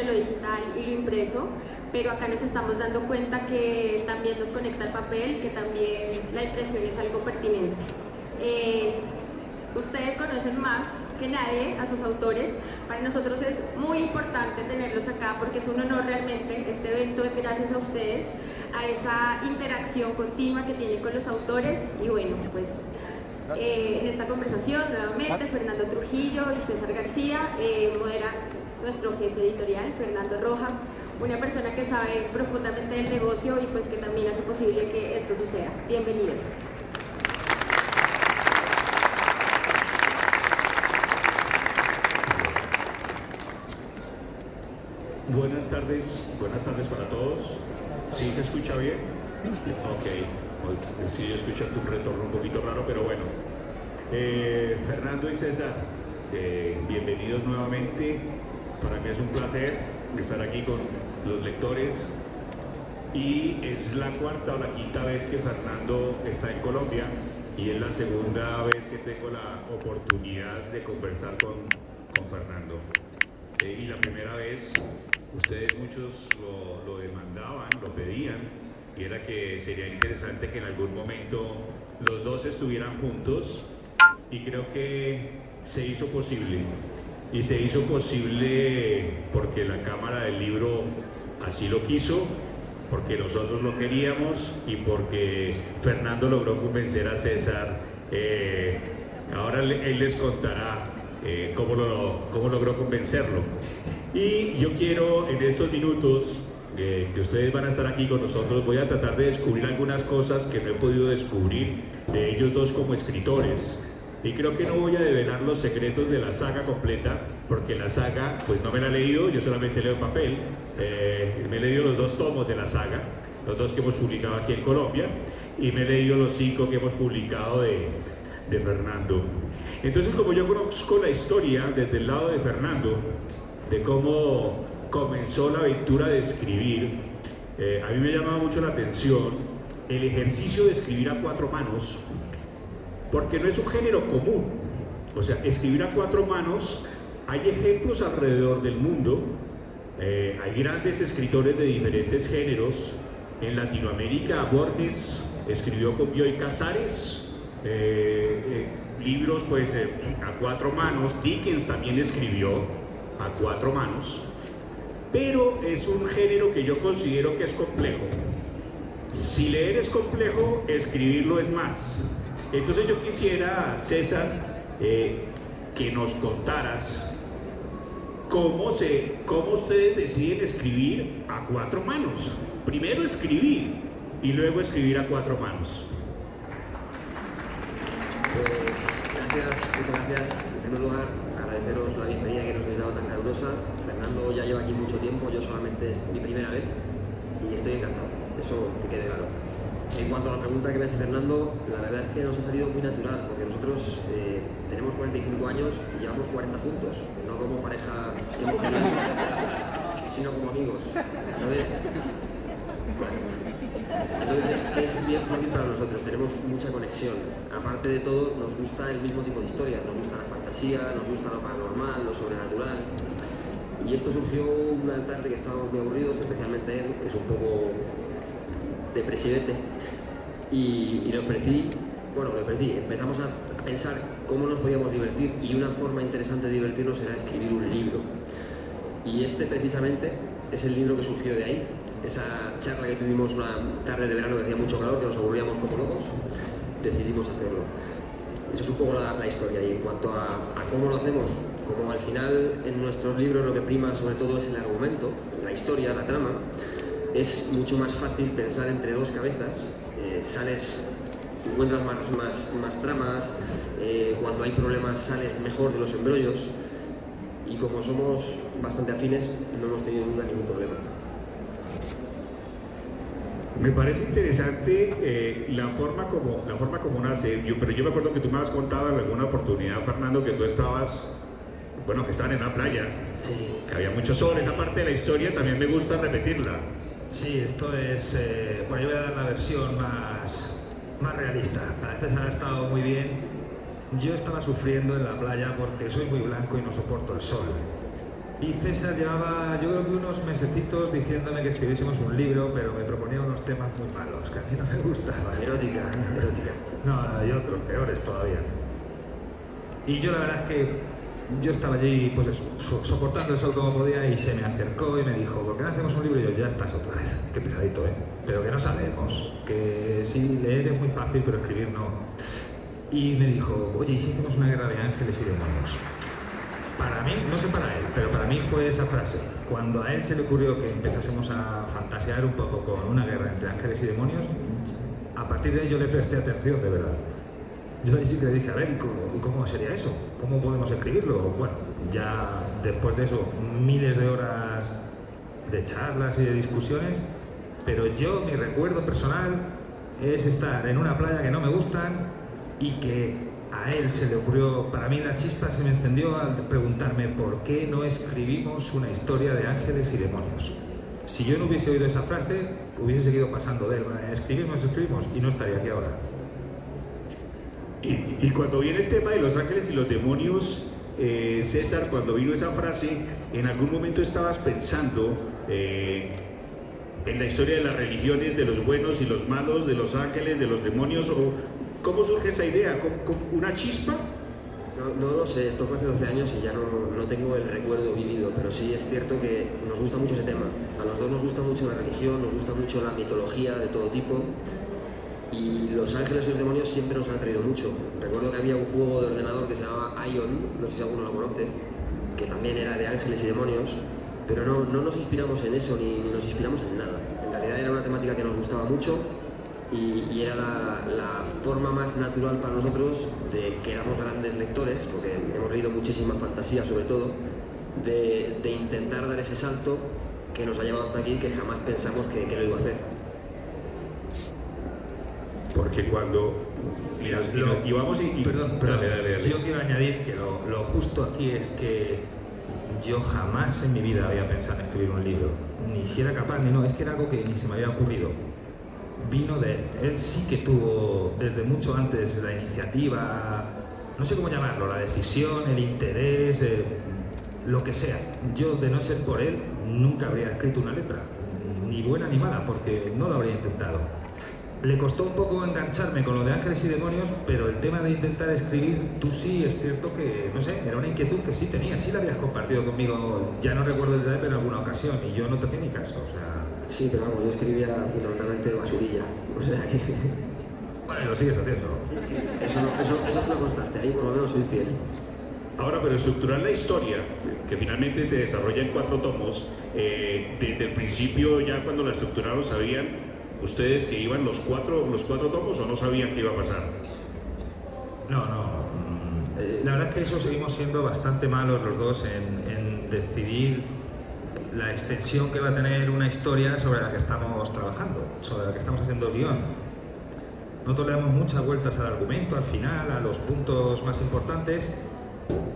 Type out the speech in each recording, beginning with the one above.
entre lo digital y lo impreso, pero acá nos estamos dando cuenta que también nos conecta el papel, que también la impresión es algo pertinente. Ustedes conocen más que nadie a sus autores. Para nosotros es muy importante tenerlos acá porque es un honor realmente. Este evento es gracias a ustedes, a esa interacción continua que tienen con los autores. Y bueno, pues en esta conversación nuevamente Fernando Trujillo y César García, modera nuestro jefe editorial, Fernando Rojas, una persona que sabe profundamente del negocio y pues que también hace posible que esto suceda. Bienvenidos. Buenas tardes para todos. ¿Sí se escucha bien? Ok, sí, yo escucho un retorno un poquito raro, pero bueno. Fernando y César, bienvenidos nuevamente. Para mí es un placer estar aquí con los lectores y es la cuarta o la quinta vez que Fernando está en Colombia y es la segunda vez que tengo la oportunidad de conversar con Fernando. Y la primera vez, ustedes muchos lo demandaban, lo pedían, y era que sería interesante que en algún momento los dos estuvieran juntos, y creo que se hizo posible. Y se hizo posible porque la Cámara del Libro así lo quiso, porque nosotros lo queríamos y porque Fernando logró convencer a César. Ahora él les contará cómo logró convencerlo. Y yo quiero en estos minutos que ustedes van a estar aquí con nosotros, voy a tratar de descubrir algunas cosas que no he podido descubrir de ellos dos como escritores. Y creo que no voy a develar los secretos de la saga completa, porque la saga, pues no me la he leído, yo solamente leo papel. Me he leído los 2 tomos de la saga, los 2 que hemos publicado aquí en Colombia, y me he leído los 5 que hemos publicado de Fernando. Entonces, como yo conozco la historia desde el lado de Fernando, de cómo comenzó la aventura de escribir, a mí me ha llamado mucho la atención el ejercicio de escribir a 4 manos, porque no es un género común. O sea, escribir a 4 manos, hay ejemplos alrededor del mundo, hay grandes escritores de diferentes géneros. En Latinoamérica, Borges escribió con Bioy Casares, libros pues a 4 manos. Dickens también escribió a 4 manos, pero es un género que yo considero que es complejo. Si leer es complejo, escribirlo es más. Entonces yo quisiera, César, que nos contaras cómo ustedes deciden escribir a 4 manos. Primero escribir y luego escribir a 4 manos. Pues muchas gracias. En primer lugar, agradeceros la bienvenida que nos habéis dado tan calurosa. Fernando ya lleva aquí mucho tiempo, yo solamente es mi primera vez y estoy encantado, eso que quede claro. En cuanto a la pregunta que me hace Fernando, la verdad es que nos ha salido muy natural, porque nosotros tenemos 45 años y llevamos 40 juntos, no como pareja emocional, sino como amigos. Entonces es bien fácil para nosotros, tenemos mucha conexión. Aparte de todo, nos gusta el mismo tipo de historias, nos gusta la fantasía, nos gusta lo paranormal, lo sobrenatural. Y esto surgió una tarde que estábamos muy aburridos, especialmente él, que es un poco depresivete, y le ofrecí, empezamos a pensar cómo nos podíamos divertir, y una forma interesante de divertirnos era escribir un libro. Y este precisamente es el libro que surgió de ahí. Esa charla que tuvimos una tarde de verano que hacía mucho calor, que nos aburríamos como locos, decidimos hacerlo. Eso es un poco la historia. Y en cuanto a cómo lo hacemos, como al final en nuestros libros lo que prima sobre todo es el argumento, la historia, la trama, es mucho más fácil pensar entre 2 cabezas. Encuentras más tramas, cuando hay problemas sales mejor de los embrollos, y como somos bastante afines no hemos tenido nunca ningún problema. Me parece interesante la forma como nace. Pero yo me acuerdo que tú me has contado en alguna oportunidad, Fernando, que tú estabas, que estaban en la playa, que había mucho sol. Esa parte de la historia también me gusta repetirla. Sí, esto es, yo voy a dar la versión más realista. A veces ha estado muy bien. Yo estaba sufriendo en la playa porque soy muy blanco y no soporto el sol. Y César llevaba, yo creo que unos mesecitos diciéndome que escribiésemos un libro, pero me proponía unos temas muy malos, que a mí no me gustaban. Erótica. No, y otros peores todavía. Y yo la verdad es que yo estaba allí, pues eso, soportando el sol como podía, y se me acercó y me dijo, ¿por qué no hacemos un libro? Y yo, ya estás otra vez, qué pesadito, ¿eh? Pero que no sabemos, que sí, leer es muy fácil, pero escribir no. Y me dijo, oye, ¿y si hacemos una guerra de ángeles y demonios? Para mí, no sé para él, pero para mí fue esa frase. Cuando a él se le ocurrió que empezásemos a fantasear un poco con una guerra entre ángeles y demonios, a partir de ahí yo le presté atención, de verdad. Yo ahí sí que le dije, a ver, ¿y cómo sería eso? ¿Cómo podemos escribirlo? Bueno, ya después de eso, miles de horas de charlas y de discusiones, pero yo, mi recuerdo personal es estar en una playa que no me gustan y que a él se le ocurrió, para mí la chispa se me encendió al preguntarme por qué no escribimos una historia de ángeles y demonios. Si yo no hubiese oído esa frase, hubiese seguido pasando de él, escribimos, y no estaría aquí ahora. Y cuando viene el tema de los ángeles y los demonios, César, cuando vino esa frase, ¿en algún momento estabas pensando en la historia de las religiones, de los buenos y los malos, de los ángeles, de los demonios? ¿O cómo surge esa idea? ¿Con una chispa? No lo sé, esto fue hace 12 años y ya no tengo el recuerdo vivido, pero sí es cierto que nos gusta mucho ese tema. A los dos nos gusta mucho la religión, nos gusta mucho la mitología de todo tipo, y los ángeles y los demonios siempre nos han atraído mucho. Recuerdo que había un juego de ordenador que se llamaba Ion, no sé si alguno lo conoce, que también era de ángeles y demonios, pero no nos inspiramos en eso ni nos inspiramos en nada. En realidad era una temática que nos gustaba mucho y era la forma más natural para nosotros, de que éramos grandes lectores, porque hemos leído muchísima fantasía sobre todo, de intentar dar ese salto que nos ha llevado hasta aquí, que jamás pensamos que lo iba a hacer. Porque cuando... Mira, y vamos y... Perdón, dale. Yo quiero añadir que lo justo aquí es que yo jamás en mi vida había pensado en escribir un libro. Ni si era capaz, es que era algo que ni se me había ocurrido. Vino de él. Él sí que tuvo desde mucho antes la iniciativa, no sé cómo llamarlo, la decisión, el interés, lo que sea. Yo, de no ser por él, nunca habría escrito una letra, ni buena ni mala, porque no lo habría intentado. Le costó un poco engancharme con lo de ángeles y demonios, pero el tema de intentar escribir, tú sí, es cierto que, no sé, era una inquietud que sí tenías, sí la habías compartido conmigo, ya no recuerdo el detalle, pero en alguna ocasión, y yo no te hacía ni caso, o sea... Sí, pero vamos, yo escribía fundamentalmente basurilla, o sea que... Bueno, lo sigues haciendo. Sí, eso es una constante, ahí por lo menos soy fiel. Ahora, pero estructurar la historia, que finalmente se desarrolla en 4 tomos, desde el principio, ya cuando la estructuraron, ¿sabían ustedes que iban los cuatro tomos o no sabían qué iba a pasar? No. La verdad es que eso seguimos siendo bastante malos los dos en decidir la extensión que va a tener una historia sobre la que estamos trabajando, sobre la que estamos haciendo el guión. Nosotros le damos muchas vueltas al argumento, al final, a los puntos más importantes,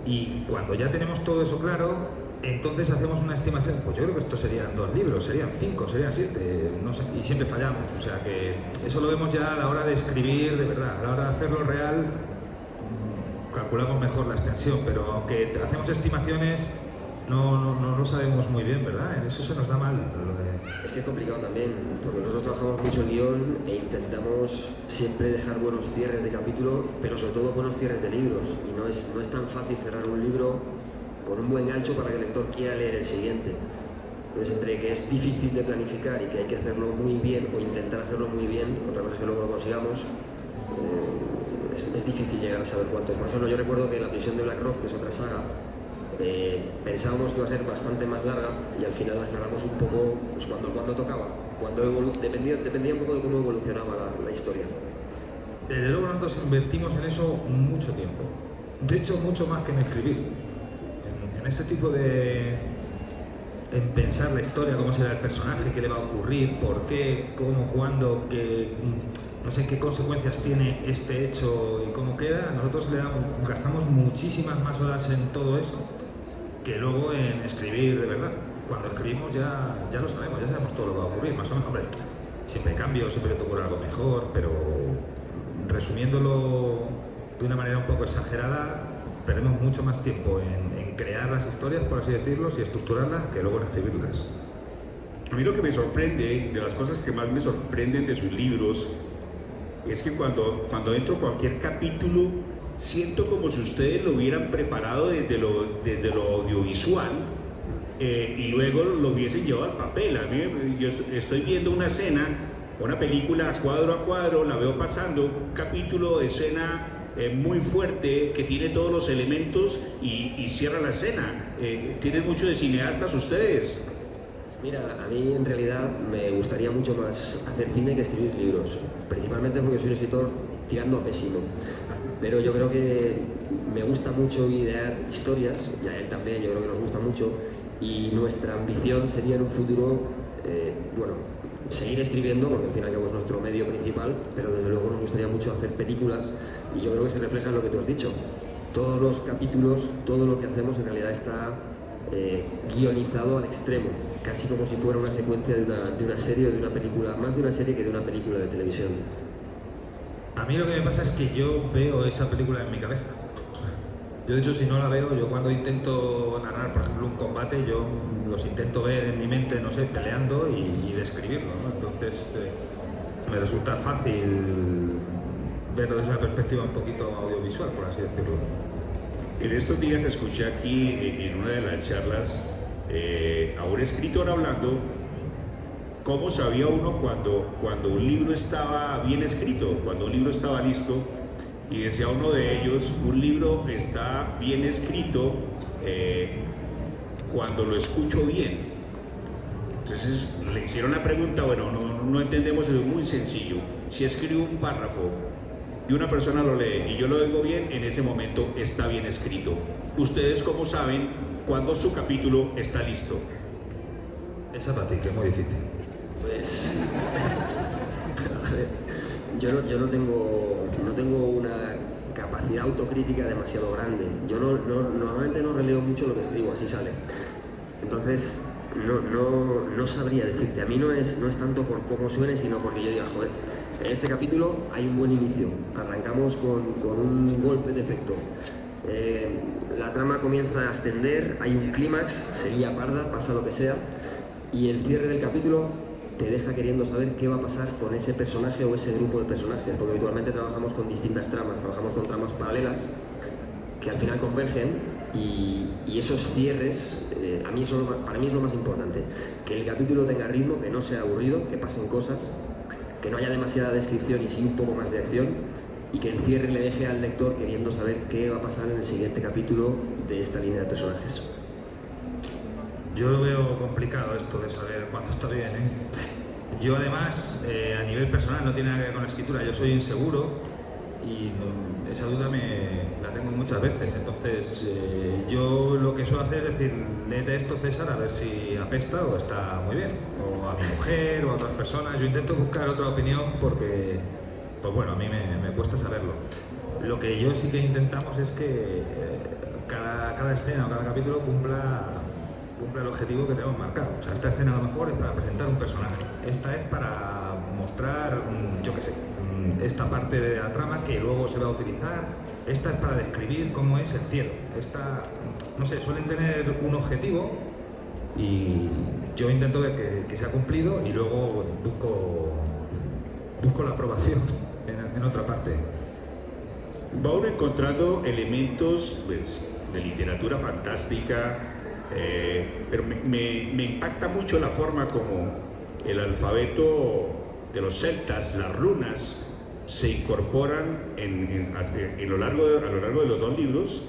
y cuando ya tenemos todo eso claro, entonces hacemos una estimación. Pues yo creo que esto serían 2 libros, serían 5, serían 7, no sé, y siempre fallamos. O sea que eso lo vemos ya a la hora de escribir, de verdad, a la hora de hacerlo real, calculamos mejor la extensión, pero aunque hacemos estimaciones, no lo sabemos muy bien, ¿verdad? En eso se nos da mal. Es que es complicado también, porque nosotros trabajamos mucho el guión e intentamos siempre dejar buenos cierres de capítulo, pero sobre todo buenos cierres de libros. Y no es tan fácil cerrar un libro con un buen gancho para que el lector quiera leer el siguiente. Entonces, entre que es difícil de planificar y que hay que hacerlo muy bien o intentar hacerlo muy bien, otra cosa es que luego lo consigamos, es difícil llegar a saber cuánto. Por ejemplo, yo recuerdo que La prisión de Black Rock, que es otra saga, pensábamos que iba a ser bastante más larga y al final la cerramos un poco, pues cuando tocaba, dependía un poco de cómo evolucionaba la historia. Desde luego nosotros invertimos en eso mucho tiempo, de hecho mucho más que en escribir, en ese tipo en pensar la historia, cómo será el personaje, qué le va a ocurrir, por qué, cómo, cuándo, no sé qué consecuencias tiene este hecho y cómo queda. Nosotros gastamos muchísimas más horas en todo eso que luego en escribir de verdad. Cuando escribimos ya lo sabemos, ya sabemos todo lo que va a ocurrir, más o menos. Hombre, siempre hay cambios, siempre te ocurre algo mejor, pero resumiéndolo de una manera un poco exagerada, perdemos mucho más tiempo en crear las historias, por así decirlo, y estructurarlas, que luego en escribirlas. A mí lo que me sorprende, de las cosas que más me sorprenden de sus libros, es que cuando entro a cualquier capítulo, siento como si ustedes lo hubieran preparado desde lo audiovisual y luego lo hubiesen llevado al papel. A mí, yo estoy viendo una escena, una película cuadro a cuadro, la veo pasando, un capítulo de escena muy fuerte que tiene todos los elementos y cierra la escena. Tienen mucho de cineastas ustedes. Mira, a mí en realidad me gustaría mucho más hacer cine que escribir libros, principalmente porque soy un escritor tirando a pésimo. Pero yo creo que me gusta mucho idear historias, y a él también, yo creo que nos gusta mucho, y nuestra ambición sería en un futuro, bueno, seguir escribiendo, porque al fin y al cabo es nuestro medio principal, pero desde luego nos gustaría mucho hacer películas, y yo creo que se refleja en lo que tú has dicho. Todos los capítulos, todo lo que hacemos en realidad está guionizado al extremo, casi como si fuera una secuencia de una serie o de una película, más de una serie que de una película de televisión. A mí lo que me pasa es que yo veo esa película en mi cabeza. Yo de hecho, si no la veo, yo cuando intento narrar, por ejemplo, un combate, yo los intento ver en mi mente, no sé, peleando y describirlo, ¿no? Entonces me resulta fácil verlo desde una perspectiva un poquito audiovisual, por así decirlo. En estos días escuché aquí en una de las charlas a un escritor hablando cómo sabía uno cuando un libro estaba bien escrito, cuando un libro estaba listo, y decía uno de ellos, un libro está bien escrito cuando lo escucho bien. Entonces le hicieron la pregunta, bueno, no entendemos, es muy sencillo. Si escribo un párrafo y una persona lo lee y yo lo oigo bien, en ese momento está bien escrito. ¿Ustedes cómo saben cuándo su capítulo está listo? Esa para ti, que es muy difícil. Pues a ver, yo no tengo una capacidad autocrítica demasiado grande. Yo normalmente no releo mucho lo que escribo, así sale. Entonces no sabría decirte. A mí no es tanto por cómo suene, sino porque yo diga, joder, en este capítulo hay un buen inicio. Arrancamos con un golpe de efecto. La trama comienza a ascender, hay un clímax, sería parda, pasa lo que sea, y el cierre del capítulo te deja queriendo saber qué va a pasar con ese personaje o ese grupo de personajes, porque habitualmente trabajamos con distintas tramas, trabajamos con tramas paralelas que al final convergen, y esos cierres, para mí es lo más importante, que el capítulo tenga ritmo, que no sea aburrido, que pasen cosas, que no haya demasiada descripción y sí un poco más de acción, y que el cierre le deje al lector queriendo saber qué va a pasar en el siguiente capítulo de esta línea de personajes. Yo lo veo complicado esto de saber cuándo está bien, ¿eh? Yo además, a nivel personal, no tiene nada que ver con la escritura, yo soy inseguro y esa duda la tengo muchas veces. Entonces, yo lo que suelo hacer es decir, léete esto, César, a ver si apesta o está muy bien. O a mi mujer o a otras personas. Yo intento buscar otra opinión porque, pues bueno, a mí me cuesta saberlo. Lo que yo sí que intentamos es que cada escena o cada capítulo cumpla el objetivo que tenemos marcado. O sea, esta escena a lo mejor es para presentar un personaje, esta es para mostrar, yo qué sé, esta parte de la trama que luego se va a utilizar, esta es para describir cómo es el cielo, esta, no sé, suelen tener un objetivo y yo intento ver que se ha cumplido y luego busco la aprobación en otra parte. Va uno encontrando elementos pues, de literatura fantástica, pero me impacta mucho la forma como el alfabeto de los celtas, las runas, se incorporan a lo largo de los dos libros,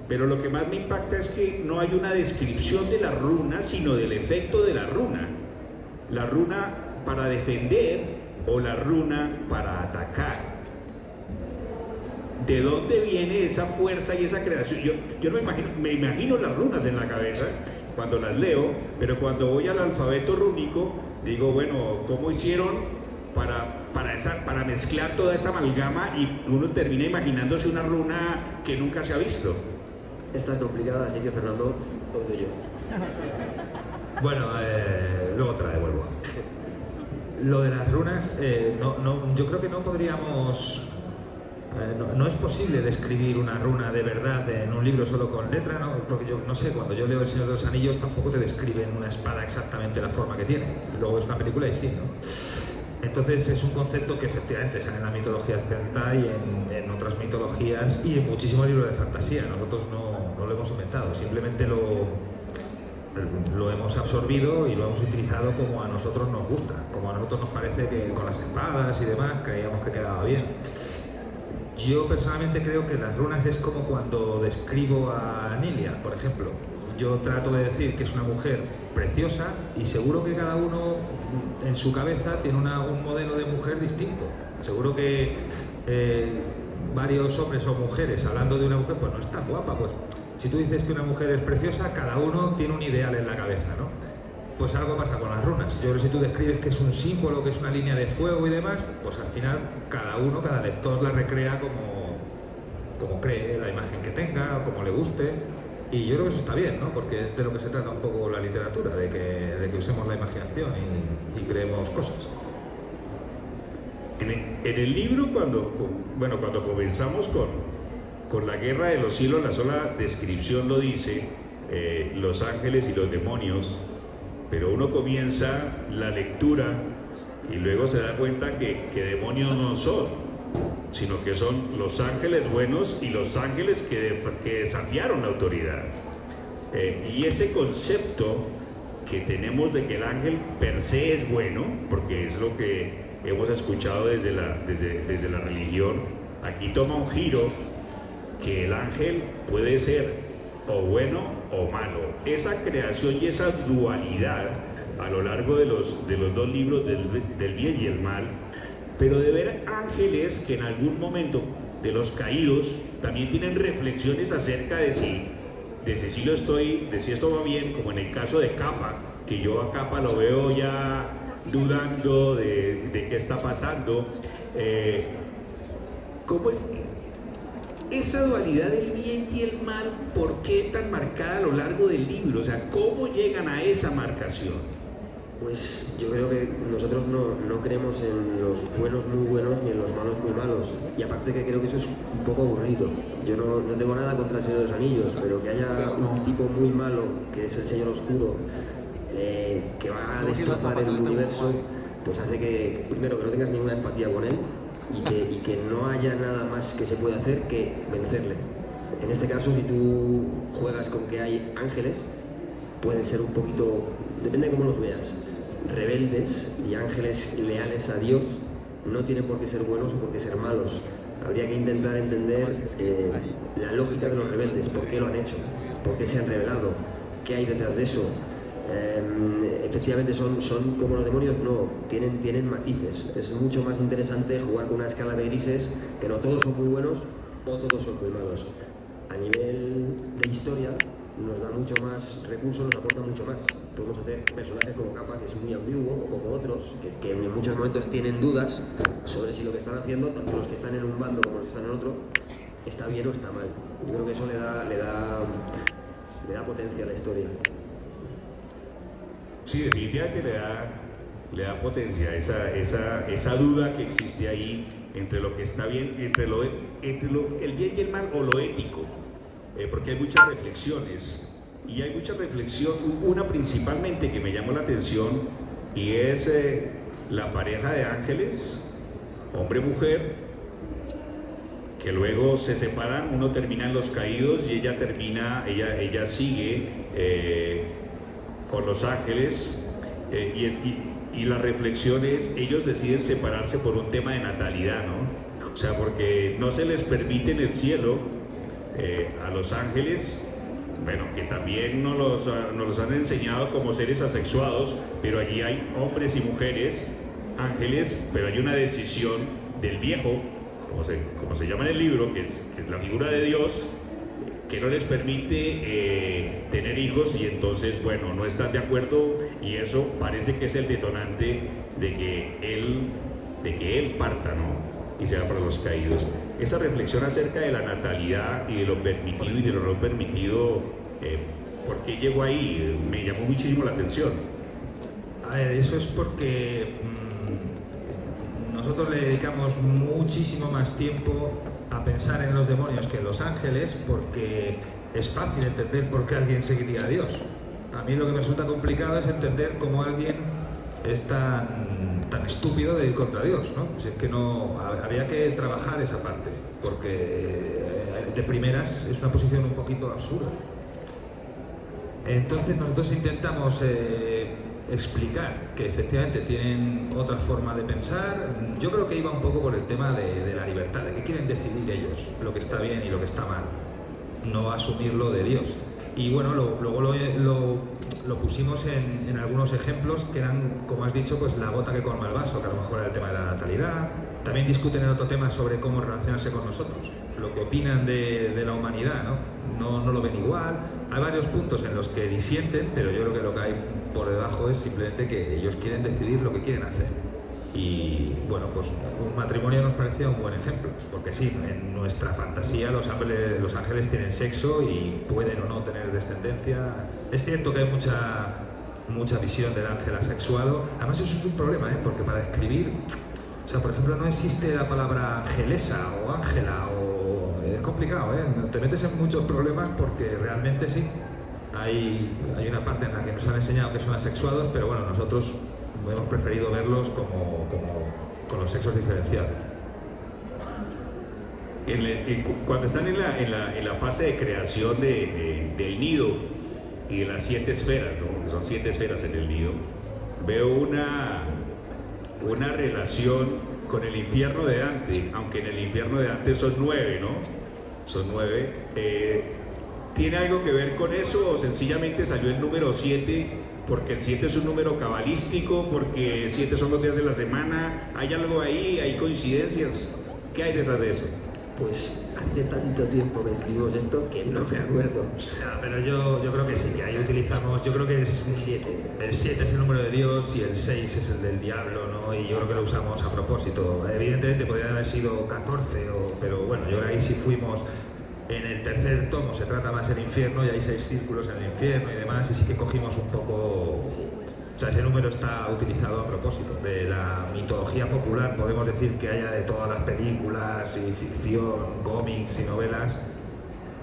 pero lo que más me impacta es que no hay una descripción de la runa, sino del efecto de la runa. La runa para defender o la runa para atacar. ¿De dónde viene esa fuerza y esa creación? Yo no me imagino las runas en la cabeza cuando las leo, pero cuando voy al alfabeto rúnico, digo, bueno, ¿cómo hicieron para mezclar toda esa amalgama y uno termina imaginándose una runa que nunca se ha visto? Esta es complicada, así que Fernando, todo yo. Bueno, luego te la devuelvo. Lo de las runas, yo creo que no podríamos No es posible describir una runa de verdad en un libro solo con letra, ¿no? Porque yo no sé, cuando yo leo El Señor de los Anillos tampoco te describen una espada exactamente la forma que tiene. Luego es una película y sí, ¿no? Entonces es un concepto que efectivamente sale en la mitología celta y en otras mitologías y en muchísimos libros de fantasía. Nosotros no lo hemos inventado, simplemente lo hemos absorbido y lo hemos utilizado como a nosotros nos gusta, como a nosotros nos parece que con las espadas y demás creíamos que quedaba bien. Yo personalmente creo que las runas es como cuando describo a Nilia, por ejemplo. Yo trato de decir que es una mujer preciosa y seguro que cada uno en su cabeza tiene un modelo de mujer distinto. Seguro que varios hombres o mujeres hablando de una mujer, pues no es tan guapa. Pues si tú dices que una mujer es preciosa, cada uno tiene un ideal en la cabeza, ¿no? Pues algo pasa con las runas. Yo creo que si tú describes que es un símbolo, que es una línea de fuego y demás, pues al final cada lector la recrea como cree, la imagen que tenga, o como le guste. Y yo creo que eso está bien, ¿no? Porque es de lo que se trata un poco la literatura, de que usemos la imaginación y creemos cosas. En el libro, cuando comenzamos con la Guerra de los Siglos, la sola descripción lo dice, los ángeles y los demonios, pero uno comienza la lectura y luego se da cuenta que demonios no son, sino que son los ángeles buenos y los ángeles que desafiaron la autoridad. Y ese concepto que tenemos de que el ángel per se es bueno, porque es lo que hemos escuchado desde la religión, aquí toma un giro que el ángel puede ser o bueno o malo. Esa creación y esa dualidad a lo largo de los dos libros del bien y el mal, pero de ver ángeles que en algún momento de los caídos también tienen reflexiones acerca de si esto va bien, como en el caso de Capa, que yo a Capa lo veo ya dudando de qué está pasando. ¿Cómo es esa dualidad del bien y el mal? ¿Por qué tan marcada a lo largo del libro? O sea, ¿cómo llegan a esa marcación? Pues yo creo que nosotros no creemos en los buenos muy buenos ni en los malos muy malos. Y aparte que creo que eso es un poco aburrido. Yo no tengo nada contra el Señor de los Anillos, pero que haya un tipo muy malo, que es el Señor Oscuro, que va a destrozar el universo, pues hace que, primero, que no tengas ninguna empatía con él y que no haya nada más que se pueda hacer que vencerle. En este caso, si tú juegas con que hay ángeles, pueden ser un poquito, depende de cómo los veas, rebeldes, y ángeles leales a Dios no tienen por qué ser buenos o por qué ser malos. Habría que intentar entender la lógica de los rebeldes, por qué lo han hecho, por qué se han rebelado, qué hay detrás de eso. Efectivamente son como los demonios, no, tienen matices. Es mucho más interesante jugar con una escala de grises, que no todos son muy buenos o todos son muy malos. A nivel de historia nos da mucho más recursos, nos aporta mucho más. Podemos hacer personajes como Capa, que es muy ambiguo, o como otros, que en muchos momentos tienen dudas sobre si lo que están haciendo, tanto los que están en un bando como los que están en otro, está bien o está mal. Yo creo que eso le da potencia a la historia. Sí, definitivamente le da potencia esa duda que existe ahí entre lo que está bien, entre el bien y el mal, o lo ético, porque hay muchas reflexiones, y hay mucha reflexión, una principalmente que me llamó la atención, y es la pareja de ángeles, hombre-mujer, que luego se separan, uno termina en los caídos y ella sigue con los ángeles, y la reflexión es, ellos deciden separarse por un tema de natalidad, ¿no? O sea, porque no se les permite en el cielo a los ángeles, bueno, que también nos los han enseñado como seres asexuados, pero allí hay hombres y mujeres, ángeles, pero hay una decisión del viejo, como se llama en el libro, que es la figura de Dios, que no les permite tener hijos, y entonces, bueno, no están de acuerdo, y eso parece que es el detonante de que él parta, ¿no? Y se va para los caídos. Esa reflexión acerca de la natalidad y de lo permitido y de lo no permitido, ¿por qué llegó ahí? Me llamó muchísimo la atención. A ver, eso es porque nosotros le dedicamos muchísimo más tiempo a pensar en los demonios que en los ángeles, porque es fácil entender por qué alguien seguiría a Dios. A mí lo que me resulta complicado es entender cómo alguien es tan estúpido de ir contra Dios, ¿no? Pues es que no, habría que trabajar esa parte, porque de primeras es una posición un poquito absurda. Entonces nosotros intentamos explicar que efectivamente tienen otra forma de pensar. Yo creo que iba un poco por el tema de la libertad, de que quieren decidir ellos lo que está bien y lo que está mal, no asumirlo de Dios. Y bueno, luego lo pusimos en algunos ejemplos que eran, como has dicho, pues la gota que colma el vaso, que a lo mejor era el tema de la natalidad. También discuten en otro tema sobre cómo relacionarse con nosotros, lo que opinan de la humanidad, ¿no? No lo ven igual. Hay varios puntos en los que disienten, pero yo creo que lo que hay por debajo es simplemente que ellos quieren decidir lo que quieren hacer. Y bueno, pues un matrimonio nos parecía un buen ejemplo, porque sí, en nuestra fantasía los ángeles tienen sexo y pueden o no tener descendencia. Es cierto que hay mucha visión del ángel asexuado. Además eso es un problema, porque para escribir, o sea, por ejemplo, no existe la palabra angelesa o ángela, es complicado, te metes en muchos problemas porque realmente sí, hay una parte en la que nos han enseñado que son asexuados, pero bueno, nosotros hemos preferido verlos como con los sexos diferenciados. Cuando están en la fase de creación del nido y de las 7 esferas, ¿no? Que son 7 esferas en el nido, veo una relación con el infierno de Dante, aunque en el infierno de Dante son 9, ¿no? Son 9. ¿Tiene algo que ver con eso o sencillamente salió el número 7 porque el 7 es un número cabalístico, porque 7 son los días de la semana? ¿Hay algo ahí? ¿Hay coincidencias? ¿Qué hay detrás de eso? Pues hace tanto tiempo que escribimos esto que no me acuerdo. Ya, pero yo creo que sí, que ahí utilizamos, yo creo que es el 7. El 7 es el número de Dios y el 6 es el del diablo, ¿no? Y yo creo que lo usamos a propósito. Evidentemente podrían haber sido 14, pero bueno, yo creo que ahí sí fuimos. En el tercer tomo se trata más el infierno y hay 6 círculos en el infierno y demás, y sí que cogimos un poco... O sea, ese número está utilizado a propósito. De la mitología popular podemos decir que haya de todas las películas y ficción, cómics y novelas.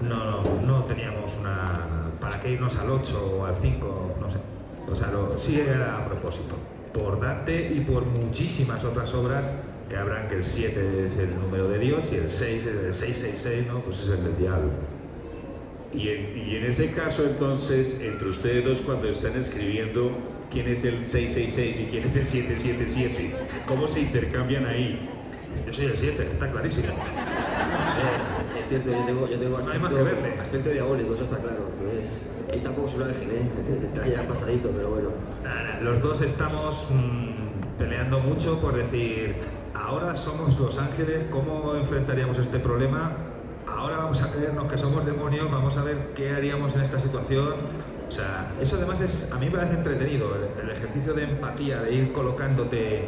No teníamos una... ¿Para qué irnos al 8 o al 5? No sé. O sea, sí era a propósito. Por Dante y por muchísimas otras obras que habrán, que el 7 es el número de Dios y el 6 es el 666, ¿no? Pues es el del diablo. Y en ese caso, entonces, entre ustedes dos, cuando están escribiendo, ¿quién es el 666 y quién es el 777? ¿Cómo se intercambian ahí? Yo soy el 7, está clarísimo. Es cierto, yo tengo no hay más que verle. Aspecto diabólico, eso está claro. Él tampoco es un ángel, está ya pasadito, pero bueno. Los dos estamos peleando mucho por decir, ahora somos los ángeles, ¿cómo enfrentaríamos este problema? Ahora vamos a creernos que somos demonios, vamos a ver qué haríamos en esta situación. O sea, eso además a mí me parece entretenido, el ejercicio de empatía, de ir colocándote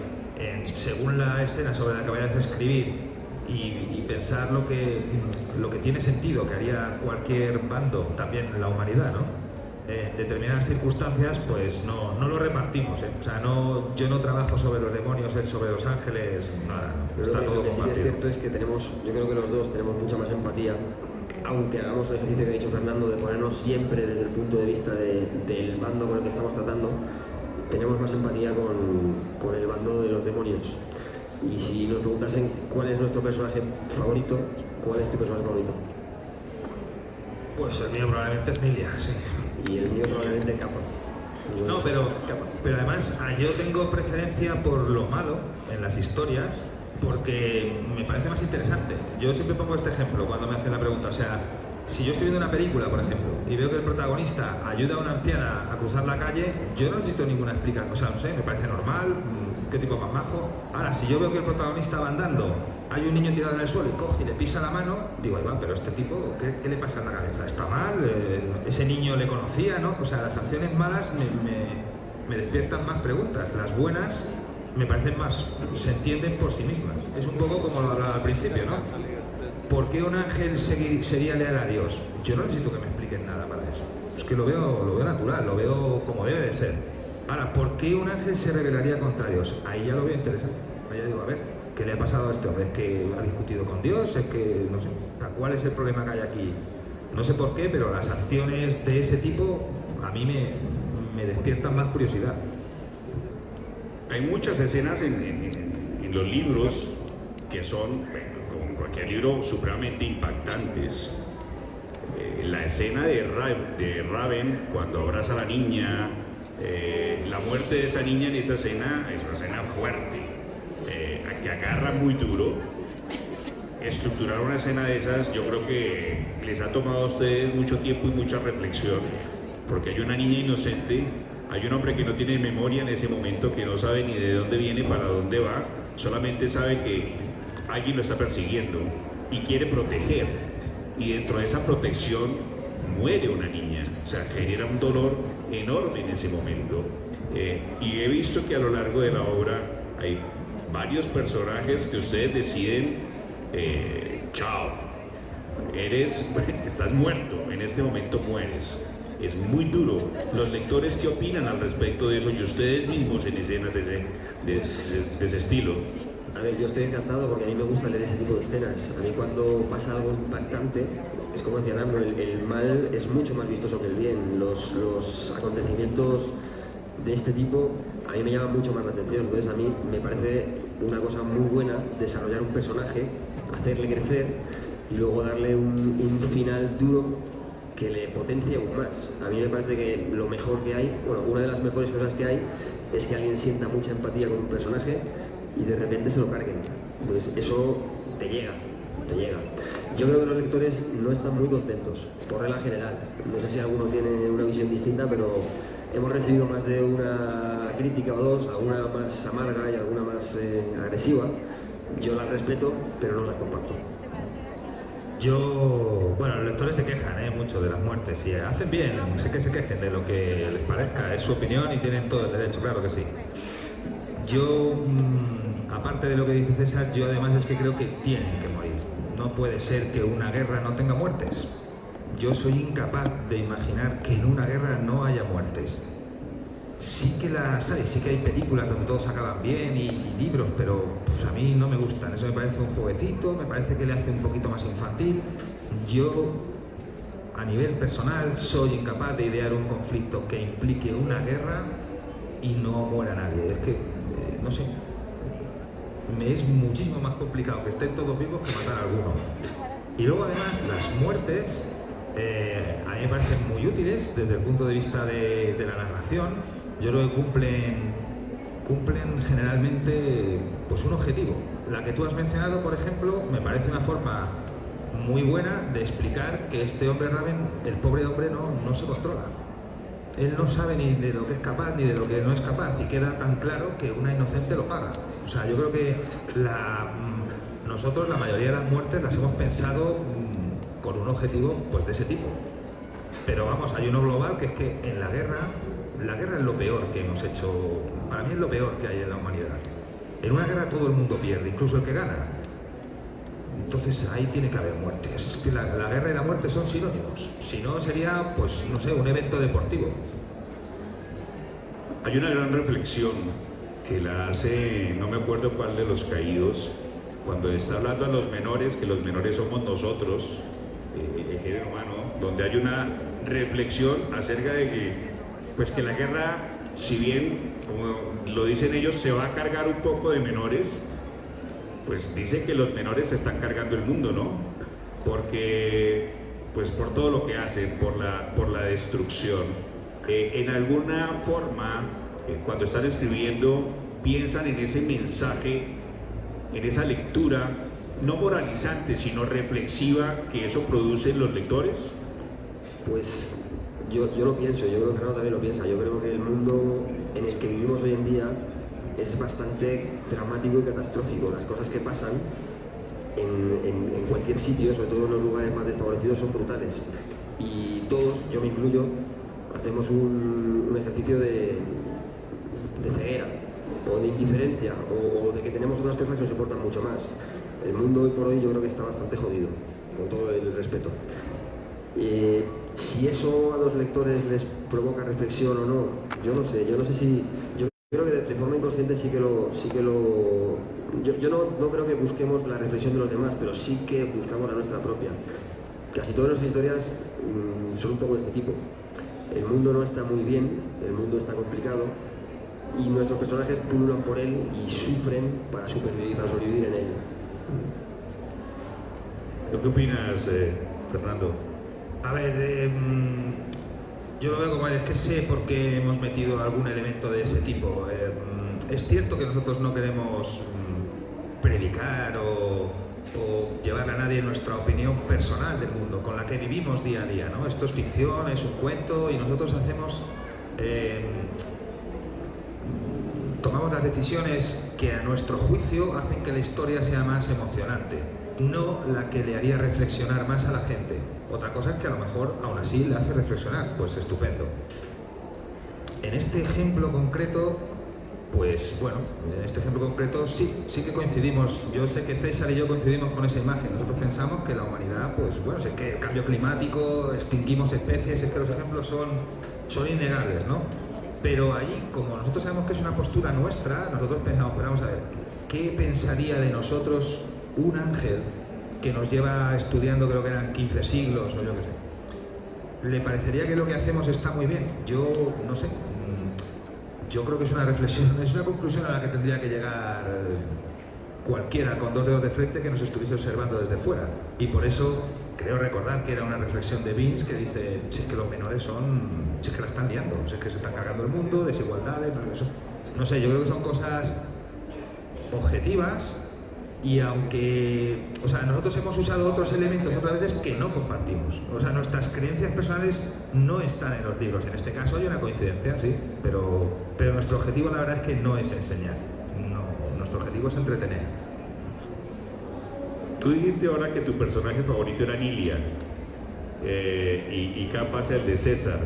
según la escena sobre la que vayas a escribir y pensar lo que tiene sentido, que haría cualquier bando, también en la humanidad, ¿no? En determinadas circunstancias, pues no lo repartimos, O sea, yo no trabajo sobre los demonios, él sobre los ángeles, nada, está todo lo que sí que es compartido. cierto es que yo creo que los dos tenemos mucha más empatía, aunque hagamos el ejercicio que ha dicho Fernando de ponernos siempre desde el punto de vista del bando con el que estamos tratando, tenemos más empatía con el bando de los demonios. Y si nos preguntasen cuál es nuestro personaje favorito, ¿cuál es tu personaje favorito? Pues el mío probablemente es Nilia, sí. Y el mío probablemente Capa. No, pero además yo tengo preferencia por lo malo en las historias porque me parece más interesante. Yo siempre pongo este ejemplo cuando me hacen la pregunta, o sea, si yo estoy viendo una película, por ejemplo, y veo que el protagonista ayuda a una anciana a cruzar la calle, yo no necesito ninguna explicación, o sea, no sé, me parece normal, qué tipo más majo. Ahora, si yo veo que el protagonista va andando, hay un niño tirado en el suelo y coge y le pisa la mano, digo, ahí va, pero este tipo, ¿qué le pasa en la cabeza? ¿Está mal? ¿Ese niño le conocía, no? O sea, las acciones malas me despiertan más preguntas. Las buenas me parecen más, se entienden por sí mismas. Es un poco como lo hablaba al principio, ¿no? ¿Por qué un ángel sería leal a Dios? Yo no necesito que me expliquen nada para eso. Es que lo veo natural, lo veo como debe de ser. Ahora, ¿por qué un ángel se rebelaría contra Dios? Ahí ya lo veo interesante. Ahí ya digo, a ver, ¿qué le ha pasado a este hombre? ¿Es que ha discutido con Dios? ¿Es que, no sé, cuál es el problema que hay aquí? No sé por qué, pero las acciones de ese tipo a mí me despiertan más curiosidad. Hay muchas escenas en los libros que son, bueno, como cualquier libro, supremamente impactantes. La escena de Raven cuando abraza a la niña, la muerte de esa niña en esa escena es una escena fuerte, que agarra muy duro. Estructurar una escena de esas yo creo que les ha tomado a ustedes mucho tiempo y mucha reflexión, porque hay una niña inocente, hay un hombre que no tiene memoria en ese momento, que no sabe ni de dónde viene, para dónde va, solamente sabe que alguien lo está persiguiendo y quiere proteger, y dentro de esa protección muere una niña, o sea, genera un dolor enorme en ese momento. Y he visto que a lo largo de la obra hay varios personajes que ustedes deciden, chao, estás muerto, en este momento mueres. Es muy duro. Los lectores, ¿qué opinan al respecto de eso? Y ustedes mismos en escenas de ese estilo. A ver, yo estoy encantado porque a mí me gusta leer ese tipo de escenas. A mí cuando pasa algo impactante, es como decía Nando, el mal es mucho más vistoso que el bien. Los acontecimientos de este tipo a mí me llaman mucho más la atención. Entonces a mí me parece una cosa muy buena desarrollar un personaje, hacerle crecer y luego darle un final duro que le potencia aún más. A mí me parece que lo mejor que hay, bueno, una de las mejores cosas que hay es que alguien sienta mucha empatía con un personaje y de repente se lo carguen. Entonces eso te llega. Yo creo que los lectores no están muy contentos, por regla general. No sé si alguno tiene una visión distinta, pero hemos recibido más de una crítica o dos, alguna más amarga y alguna más agresiva. Yo las respeto, pero no las comparto. Bueno, los lectores se quejan mucho de las muertes y hacen bien, sé que se quejen de lo que les parezca, es su opinión y tienen todo el derecho, claro que sí. Yo, aparte de lo que dice César, yo además es que creo que tienen que morir. No puede ser que una guerra no tenga muertes. Yo soy incapaz de imaginar que en una guerra no haya muertes. Sí que las hay, sí que hay películas donde todos acaban bien y libros, pero pues, a mí no me gustan. Eso me parece un juguetito, me parece que le hace un poquito más infantil. Yo, a nivel personal, soy incapaz de idear un conflicto que implique una guerra y no muera nadie. Es que, no sé, me es muchísimo más complicado que estén todos vivos que matar a alguno. Y luego además las muertes a mí me parecen muy útiles desde el punto de vista de la narración. Yo creo que cumplen generalmente pues un objetivo. La que tú has mencionado, por ejemplo, me parece una forma muy buena de explicar que este hombre Raven, el pobre hombre, no se controla. Él no sabe ni de lo que es capaz ni de lo que no es capaz, y queda tan claro que una inocente lo paga. O sea, yo creo que nosotros la mayoría de las muertes las hemos pensado con un objetivo pues de ese tipo. Pero vamos, hay uno global, que es que en la guerra es lo peor que hemos hecho, para mí es lo peor que hay en la humanidad. En una guerra todo el mundo pierde, incluso el que gana. Entonces ahí tiene que haber muertes. Es que la guerra y la muerte son sinónimos. Si no sería, pues no sé, un evento deportivo. Hay una gran reflexión que la hace, no me acuerdo cuál de los caídos, cuando está hablando a los menores, que los menores somos nosotros, el género humano, donde hay una reflexión acerca de que pues que la guerra, si bien, como lo dicen ellos, se va a cargar un poco de menores, pues dice que los menores se están cargando el mundo, ¿no? Porque, pues por todo lo que hacen, por la destrucción. En alguna forma, cuando están escribiendo, piensan en ese mensaje, en esa lectura, no moralizante, sino reflexiva, que eso produce en los lectores. Pues yo lo pienso, yo creo que Fernando también lo piensa. Yo creo que el mundo en el que vivimos hoy en día es bastante dramático y catastrófico. Las cosas que pasan en cualquier sitio, sobre todo en los lugares más desfavorecidos, son brutales. Y todos, yo me incluyo, hacemos un ejercicio de ceguera, o de indiferencia, o de que tenemos otras cosas que nos importan mucho más. El mundo hoy por hoy yo creo que está bastante jodido, con todo el respeto. Si eso a los lectores les provoca reflexión o no, yo no sé si... Yo Creo que de forma inconsciente sí que lo... Yo no creo que busquemos la reflexión de los demás, pero sí que buscamos la nuestra propia. Casi todas nuestras historias son un poco de este tipo. El mundo no está muy bien, el mundo está complicado y nuestros personajes pululan por él y sufren para sobrevivir en él. ¿Tú qué opinas, Fernando? A ver, yo lo veo como es que sé por qué hemos metido algún elemento de ese tipo. Es cierto que nosotros no queremos predicar o llevar a nadie nuestra opinión personal del mundo, con la que vivimos día a día, ¿no? Esto es ficción, es un cuento y nosotros tomamos las decisiones que a nuestro juicio hacen que la historia sea más emocionante, no la que le haría reflexionar más a la gente. Otra cosa es que a lo mejor aún así le hace reflexionar, pues estupendo. En este ejemplo concreto, pues bueno, en este ejemplo concreto sí que coincidimos. Yo sé que César y yo coincidimos con esa imagen. Nosotros pensamos que la humanidad, pues bueno, es que el cambio climático, extinguimos especies, es que los ejemplos son innegables, ¿no? Pero allí, como nosotros sabemos que es una postura nuestra, nosotros pensamos, pues vamos a ver, ¿qué pensaría de nosotros un ángel que nos lleva estudiando, creo que eran 15 siglos o yo qué sé? ¿Le parecería que lo que hacemos está muy bien? Yo no sé. Yo creo que es una reflexión, es una conclusión a la que tendría que llegar cualquiera con dos dedos de frente que nos estuviese observando desde fuera. Y por eso creo recordar que era una reflexión de Vince que dice, si es que los menores si es que la están liando, si es que se están cargando el mundo, desigualdades, no sé, yo creo que son cosas objetivas y aunque, o sea, nosotros hemos usado otros elementos otras veces que no compartimos. O sea, nuestras creencias personales no están en los libros. En este caso hay una coincidencia, sí, pero nuestro objetivo la verdad es que no es enseñar. No, nuestro objetivo es entretener. Tú dijiste ahora que tu personaje favorito era Nilia y capaz el de César.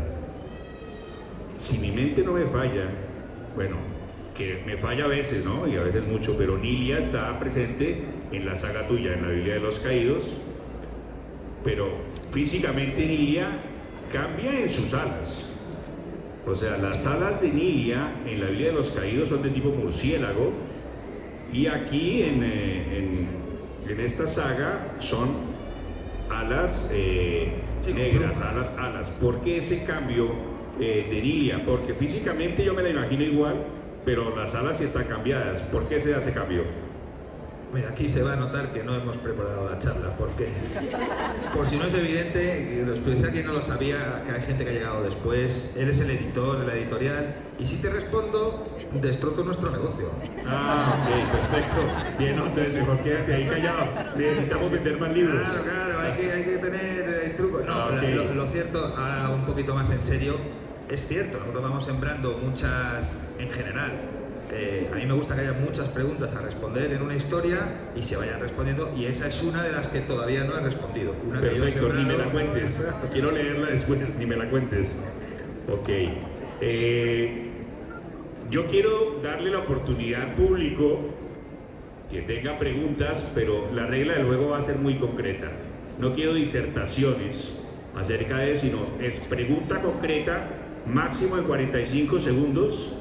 Si mi mente no me falla, bueno, que me falla a veces, ¿no? Y a veces mucho, pero Nilia está presente en la saga tuya, en la Biblia de los Caídos, pero físicamente Nilia cambia en sus alas. O sea, las alas de Nilia en la Biblia de los Caídos son de tipo murciélago y aquí en esta saga son alas negras, alas. ¿Por qué ese cambio de Nilia? Porque físicamente yo me la imagino igual, pero las alas sí están cambiadas. ¿Por qué se hace cambio? Mira, aquí se va a notar que no hemos preparado la charla, porque por si no es evidente, lo expresé a quien no lo sabía, que hay gente que ha llegado después, eres el editor de la editorial, y si te respondo, destrozo nuestro negocio. Ah, ok, perfecto. Bien, no, entonces mejor quédate ahí callado. Necesitamos vender más libros. Claro, hay que tener trucos. No, okay. Pero lo cierto, ahora un poquito más en serio, es cierto, nosotros vamos sembrando muchas, en general, a mí me gusta que haya muchas preguntas a responder en una historia y se vayan respondiendo, y esa es una de las que todavía no he respondido. Perfecto, ni me la cuentes. Quiero leerla después, ni me la cuentes. Ok. Yo quiero darle la oportunidad al público que tenga preguntas, pero la regla del juego va a ser muy concreta. No quiero disertaciones acerca de eso, sino es pregunta concreta, máximo de 45 segundos,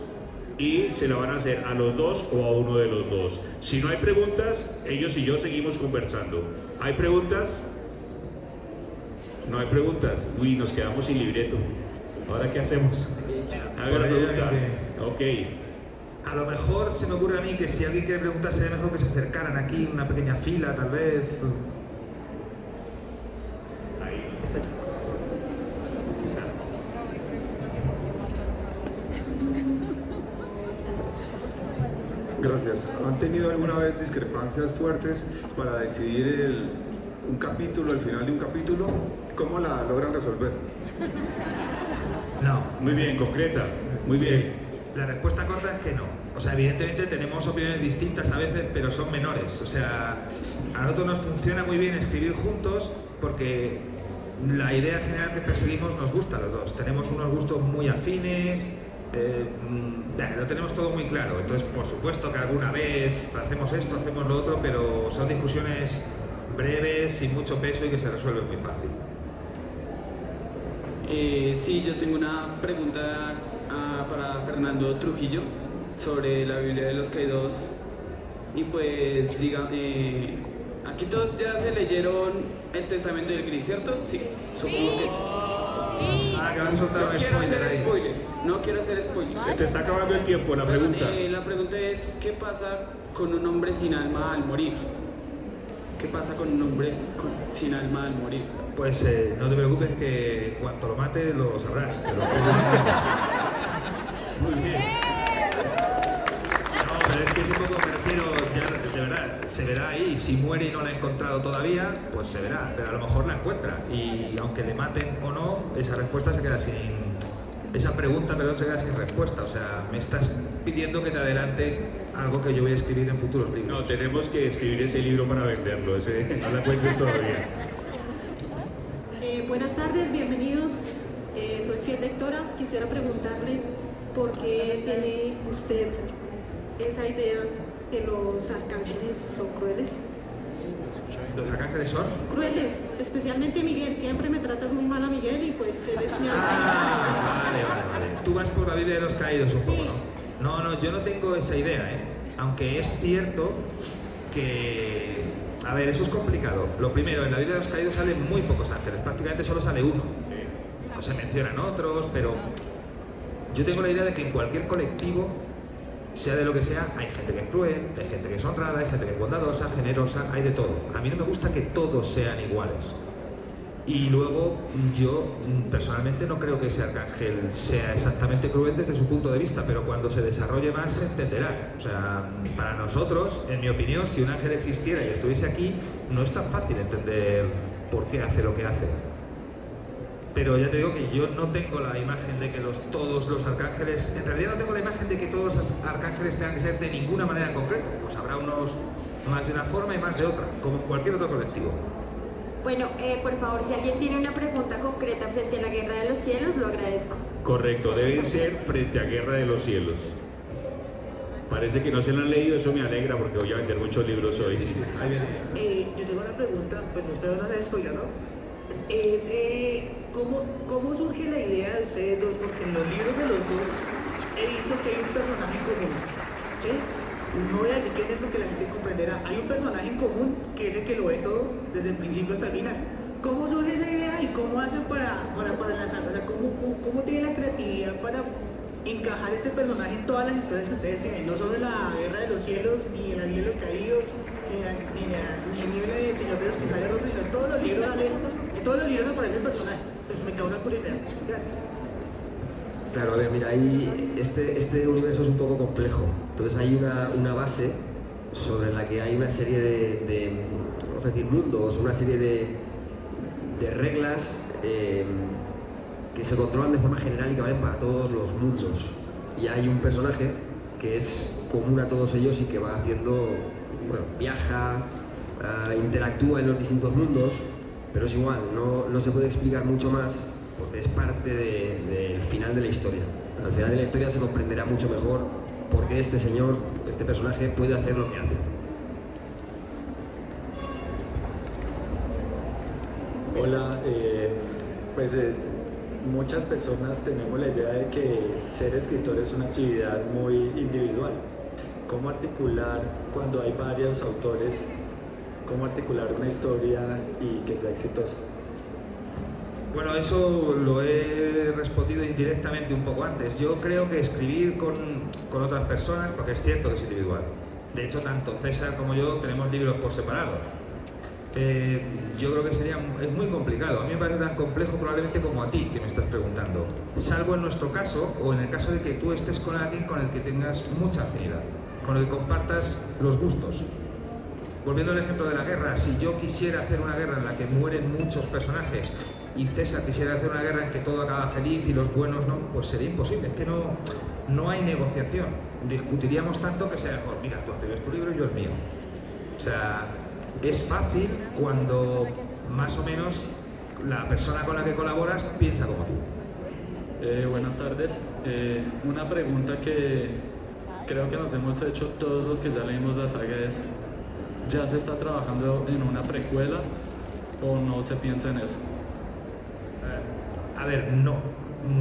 y se la van a hacer a los dos o a uno de los dos. Si no hay preguntas, ellos y yo seguimos conversando. ¿Hay preguntas? No hay preguntas. Uy, nos quedamos sin libreto. ¿Ahora qué hacemos? Haga la pregunta. Ok. A lo mejor se me ocurre a mí que si alguien quiere preguntar sería mejor que se acercaran aquí, una pequeña fila tal vez. Ahí. Gracias. ¿Han tenido alguna vez discrepancias fuertes para decidir un capítulo, el final de un capítulo? ¿Cómo la logran resolver? No. Muy bien, concreta. Muy bien. La respuesta corta es que no. O sea, evidentemente tenemos opiniones distintas a veces, pero son menores. O sea, a nosotros nos funciona muy bien escribir juntos porque la idea general que perseguimos nos gusta a los dos. Tenemos unos gustos muy afines, lo tenemos todo muy claro. Entonces, por supuesto que alguna vez hacemos esto, hacemos lo otro, pero son discusiones breves, sin mucho peso y que se resuelven muy fácil. Sí, yo tengo una pregunta para Fernando Trujillo. sobre la Biblia de los Caídos. Y pues, diga, aquí todos ya se leyeron el Testamento del Gris, ¿cierto? Sí, supongo que sí. Ah, que vas a soltar No un quiero spoiler hacer ahí. spoiler, no quiero hacer spoiler. Se te está acabando el tiempo, la Perdón, pregunta. la pregunta es, ¿qué pasa con un hombre sin alma al morir? ¿Qué pasa con un hombre sin alma al morir? Pues no te preocupes que cuando lo mate lo sabrás. Muy bien. No, pero es que es un poco, me refiero, ya de verdad, se verá ahí. Si muere y no la ha encontrado todavía, pues se verá, pero a lo mejor la encuentra. Y aunque le maten o no, esa respuesta se queda sin... Esa pregunta, perdón, se queda sin respuesta. O sea, me estás pidiendo que te adelante algo que yo voy a escribir en futuros libros. No, tenemos que escribir ese libro para venderlo, ese no la cuentes todavía. Buenas tardes, bienvenidos. Soy fiel lectora. Quisiera preguntarle por qué tiene usted esa idea que los arcángeles son crueles. ¿Los arcángeles son? Crueles, especialmente Miguel. Siempre me tratas muy mal a Miguel y pues él es mi Ah, vale. Tú vas por la Biblia de los Caídos un poco, ¿no? No, yo no tengo esa idea, ¿eh? Aunque es cierto que... A ver, eso es complicado. Lo primero, en la Biblia de los Caídos salen muy pocos ángeles, prácticamente solo sale uno. No se mencionan otros, pero yo tengo la idea de que en cualquier colectivo, sea de lo que sea, hay gente que es cruel, hay gente que es honrada, hay gente que es bondadosa, generosa, hay de todo. A mí no me gusta que todos sean iguales. Y luego, yo personalmente no creo que ese arcángel sea exactamente cruel desde su punto de vista, pero cuando se desarrolle más se entenderá. O sea, para nosotros, en mi opinión, si un ángel existiera y estuviese aquí, no es tan fácil entender por qué hace lo que hace. Pero ya te digo que yo no tengo la imagen de que todos los arcángeles... En realidad no tengo la imagen de que todos los arcángeles tengan que ser de ninguna manera en concreto. Pues habrá unos más de una forma y más de otra, como en cualquier otro colectivo. Bueno, por favor, si alguien tiene una pregunta concreta frente a la Guerra de los Cielos, lo agradezco. Correcto, debe ser frente a Guerra de los Cielos. Parece que no se lo han leído, eso me alegra porque voy a vender muchos libros hoy. Ahí viene. Yo tengo una pregunta, pues espero no ser spoiler, ¿no? Es, ¿cómo surge la idea de ustedes dos? Porque en los libros de los dos he visto que hay un personaje en común, ¿sí? No voy a decir quién es porque la gente comprenderá. Hay un personaje en común que es el que lo ve todo desde el principio hasta el final. ¿Cómo surge esa idea y cómo hacen para enlazarla? O sea, ¿cómo tienen la creatividad para encajar este personaje en todas las historias que ustedes tienen? No solo en la Guerra de los Cielos, ni en la Biblia de los Caídos, ni en el libro del Señor de los Cristales Rotos, sino en todos los libros en todos los libros aparece el personaje. Pues me causa curiosidad. Gracias. Claro, a ver, mira, este universo es un poco complejo. Entonces hay una base sobre la que hay una serie vamos a decir, mundos, una serie de reglas que se controlan de forma general y que valen para todos los mundos. Y hay un personaje que es común a todos ellos y que va haciendo, bueno, viaja, interactúa en los distintos mundos, pero es igual, no se puede explicar mucho más porque es parte del final de la historia. Al final de la historia se comprenderá mucho mejor por qué este señor, este personaje, puede hacer lo que hace. Hola, muchas personas tenemos la idea de que ser escritor es una actividad muy individual. ¿Cómo articular cuando hay varios autores? ¿Cómo articular una historia y que sea exitosa? Bueno, eso lo he respondido indirectamente un poco antes. Yo creo que escribir con otras personas, porque es cierto que es individual. De hecho, tanto César como yo tenemos libros por separado. Yo creo que es muy complicado. A mí me parece tan complejo probablemente como a ti que me estás preguntando. Salvo en nuestro caso, o en el caso de que tú estés con alguien con el que tengas mucha afinidad, con el que compartas los gustos. Volviendo al ejemplo de la guerra, si yo quisiera hacer una guerra en la que mueren muchos personajes y César quisiera hacer una guerra en que todo acaba feliz y los buenos no, pues sería imposible. Es que no hay negociación. Discutiríamos tanto que sea mejor, mira, tú escribes tu libro y yo el mío. O sea, es fácil cuando más o menos la persona con la que colaboras piensa como tú. Buenas tardes. Una pregunta que creo que nos hemos hecho todos los que ya leímos la saga es: ¿ya se está trabajando en una precuela o no se piensa en eso? A ver, no,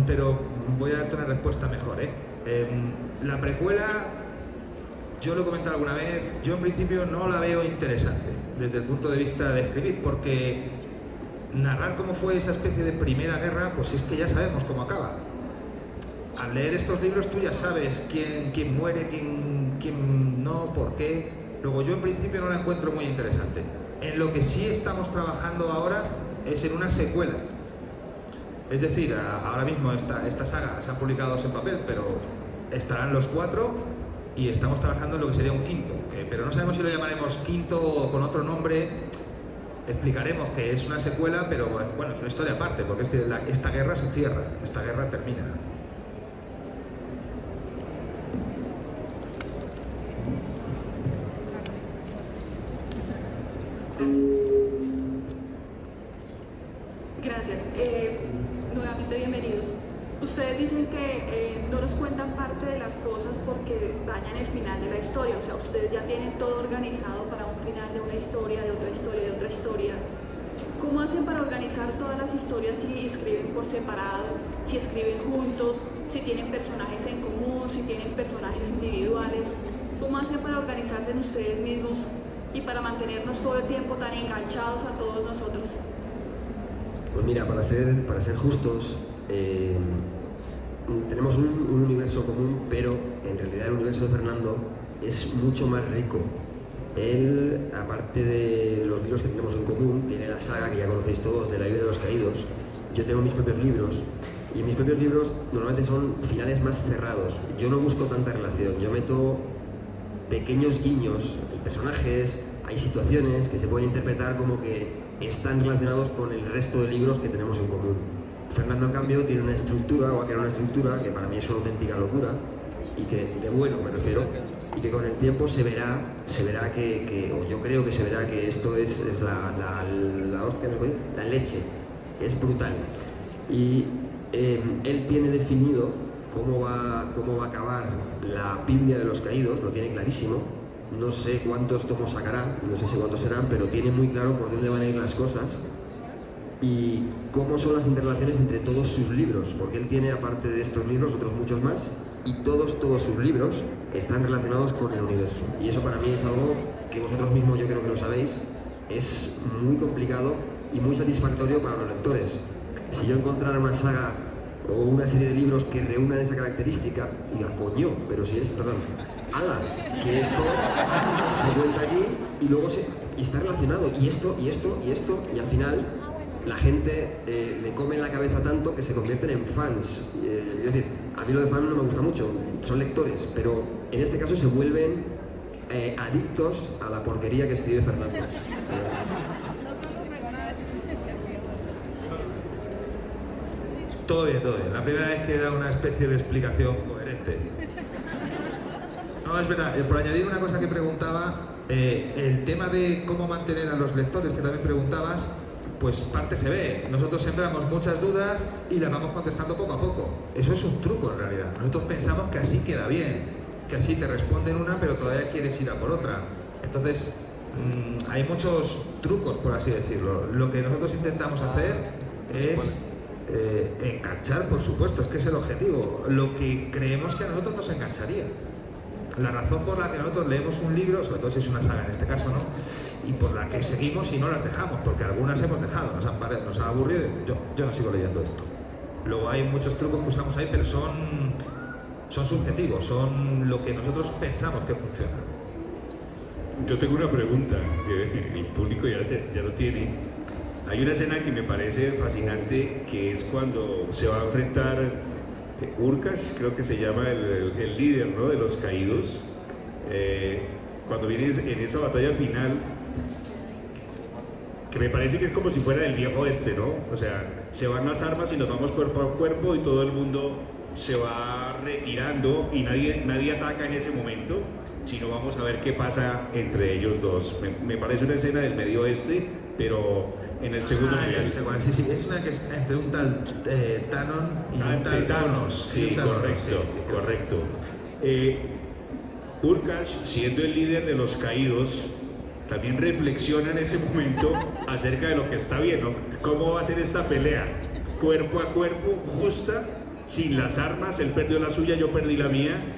pero voy a darte una respuesta mejor, ¿eh? La precuela, yo lo he comentado alguna vez, yo en principio no la veo interesante desde el punto de vista de escribir, porque narrar cómo fue esa especie de primera guerra, pues es que ya sabemos cómo acaba. Al leer estos libros tú ya sabes quién muere, quién no, por qué. Luego yo en principio no la encuentro muy interesante. En lo que sí estamos trabajando ahora es en una secuela. Es decir, ahora mismo esta saga se han publicado 2 en papel, pero estarán los 4 y estamos trabajando en lo que sería un quinto. Pero no sabemos si lo llamaremos quinto o con otro nombre. Explicaremos que es una secuela, pero bueno, es una historia aparte, porque esta guerra se cierra, esta guerra termina. Gracias. Nuevamente bienvenidos. Ustedes dicen que no nos cuentan parte de las cosas porque dañan el final de la historia, o sea, ustedes ya tienen todo organizado para un final de una historia, de otra historia, de otra historia. ¿Cómo hacen para organizar todas las historias si escriben por separado, si escriben juntos, si tienen personajes en común, si tienen personajes individuales? ¿Cómo hacen para organizarse en ustedes mismos y para mantenernos todo el tiempo tan enganchados a todos nosotros? Pues mira, para ser justos, tenemos un universo común, pero en realidad el universo de Fernando es mucho más rico. Él, aparte de los libros que tenemos en común, tiene la saga que ya conocéis todos de La Isla de los Caídos. Yo tengo mis propios libros, y mis propios libros normalmente son finales más cerrados. Yo no busco tanta relación, yo meto pequeños guiños, hay personajes, hay situaciones que se pueden interpretar como que están relacionados con el resto de libros que tenemos en común. Fernando, en cambio, tiene una estructura, o ha creado una estructura que para mí es una auténtica locura, y que, de bueno me refiero, y que con el tiempo se verá que o yo creo que se verá que esto es la hostia, la leche, es brutal. Y él tiene definido cómo va a acabar la Biblia de los Caídos, lo tiene clarísimo. No sé cuántos tomos sacará, no sé si cuántos serán, pero tiene muy claro por dónde van a ir las cosas y cómo son las interrelaciones entre todos sus libros, porque él tiene, aparte de estos libros, otros muchos más, y todos sus libros están relacionados con el universo. Y eso para mí es algo que vosotros mismos, yo creo que lo sabéis, es muy complicado y muy satisfactorio para los lectores. Si yo encontrara una saga o una serie de libros que reúnan esa característica, diga, coño, pero si es, perdón, ala, que esto se cuenta aquí y luego y está relacionado, y esto, y al final la gente le come en la cabeza tanto que se convierten en fans. Es decir, a mí lo de fan no me gusta mucho, son lectores, pero en este caso se vuelven adictos a la porquería que escribe Fernando. Todo bien, todo bien. La primera vez que da una especie de explicación coherente. No, es verdad. Por añadir una cosa que preguntaba, el tema de cómo mantener a los lectores, que también preguntabas, pues parte se ve. Nosotros sembramos muchas dudas y las vamos contestando poco a poco. Eso es un truco en realidad. Nosotros pensamos que así queda bien, que así te responden una, pero todavía quieres ir a por otra. Entonces, hay muchos trucos, por así decirlo. Lo que nosotros intentamos hacer es enganchar, por supuesto, es que es el objetivo. Lo que creemos que a nosotros nos engancharía. La razón por la que nosotros leemos un libro, sobre todo si es una saga en este caso, ¿no? Y por la que seguimos y no las dejamos, porque algunas hemos dejado, nos han aburrido, yo no sigo leyendo esto. Luego hay muchos trucos que usamos ahí, pero son subjetivos, son lo que nosotros pensamos que funciona. Yo tengo una pregunta, que el público ya lo tiene. Hay una escena que me parece fascinante, que es cuando se va a enfrentar Urkas, creo que se llama el líder, ¿no?, de los caídos. Cuando viene en esa batalla final, que me parece que es como si fuera del viejo oeste, ¿no? O sea, se van las armas y nos vamos cuerpo a cuerpo y todo el mundo se va retirando y nadie ataca en ese momento, sino vamos a ver qué pasa entre ellos dos. Me parece una escena del medio oeste, pero en el segundo nivel. Sí, es una que es entre un tal Tanon y un tal Thanos. Sí, correcto. Urkas, siendo el líder de los caídos, también reflexiona en ese momento acerca de lo que está bien, ¿no? ¿Cómo va a ser esta pelea? Cuerpo a cuerpo, justa, sin las armas, él perdió la suya, yo perdí la mía.